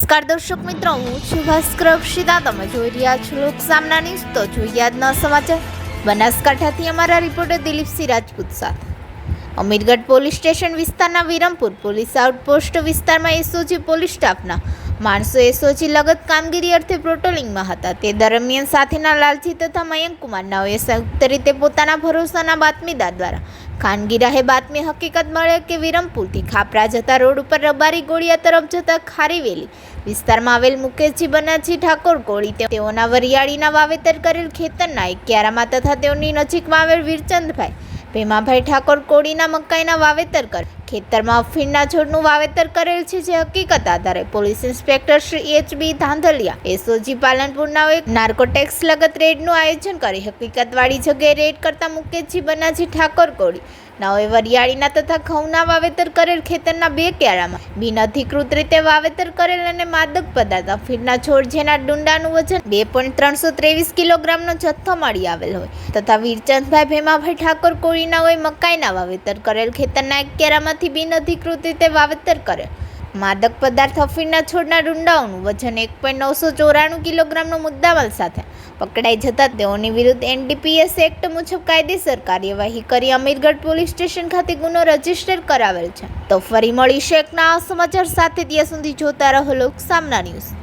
નમસ્કાર દર્શક મિત્રો, હું છું ભાસ્કર અક્ષિતા. તમે જોઈ રહ્યા છો લોકસામના ન્યૂઝ. તો જોઈએ આજના સમાચાર. બનાસકાંઠાથી અમારા રિપોર્ટર દિલીપસિંહ રાજપૂત સાથે. અમીરગઢ પોલીસ સ્ટેશન વિસ્તારના વિરમપુર પોલીસ આઉટપોસ્ટ વિસ્તારમાં એસઓજી પોલીસ સ્ટાફના માણસો એસઓજી લગત કામગીરી અર્થે પેટ્રોલિંગમાં હતા. તે દરમિયાન સાથેના લાલજી તથા મયંક કુમાર નાઓએ સંયુક્ત રીતે પોતાના ભરોસાના બાતમીદાર દ્વારા ખાનગી રાહે બાતમી હકીકત મળે કે વિરમપુરથી ખાપરા જતા રોડ ઉપર રબારી ગોળિયા તરફ જતા ખારીવેલી વિસ્તારમાં આવેલ મુકેશજી બનાજી ઠાકોર કોળી તેઓના વરિયાળીના વાવેતર કરેલ ખેતરના એક ક્યારામાં તથા તેઓની નજીકમાં આવેલ વીરચંદભાઈ ભેમાભાઈ ઠાકોર કોળીના મકાઈના વાવેતર કર ખેતરમાં અફીણના છોડનું વાવેતર કરેલ છે. જે હકીકત આધારે police inspector Shri એચ.બી. Dhandhaliya SOG પાલનપુરના એક નાર્કોટેક્સ લગત રેડનું આયોજન કરી હકીકતવાળી જગ્યાએ રેડ કરતા મુકેશજી બનાજી ઠાકોર કોળી નાઓએ વરિયાળીના તથા ઘઉંના વાવેતર કરેલ ખેતરના 2 ક્યારામાં બિનઅધિકૃત રીતે વાવેતર કરેલ અને માદક પદાર્થ અફીણના છોડ જેના ડુંડાનું વજન 2.323 કિલોગ્રામનો જથ્થો મળી આવેલ હોય તથા વીરચંદભાઈ ભેમાભાઈ ઠાકોર કોળીનાઓએ મકાઈના વાવેતર કરેલ ખેતરના એક ક્યારામાંથી બિનઅધિકૃત રીતે વાવેતર કરેલ માદક પદાર્થ અફીણના છોડના ડુંડાઓનું વજન 1.994 કિલોગ્રામનો મુદ્દામાલ સાથે પકડાઈ જતા તેઓની વિરુદ્ધ એનડીપીએસ એક્ટ મુજબ કાયદેસર કાર્યવાહી કરી અમીરગઢ પોલીસ સ્ટેશન ખાતે ગુનો રજીસ્ટર કરાવેલ છે. તો ફરી મળીશું એક નવા સમાચાર સાથે. ત્યાં સુધી જોતા રહો લોકસામના ન્યૂઝ.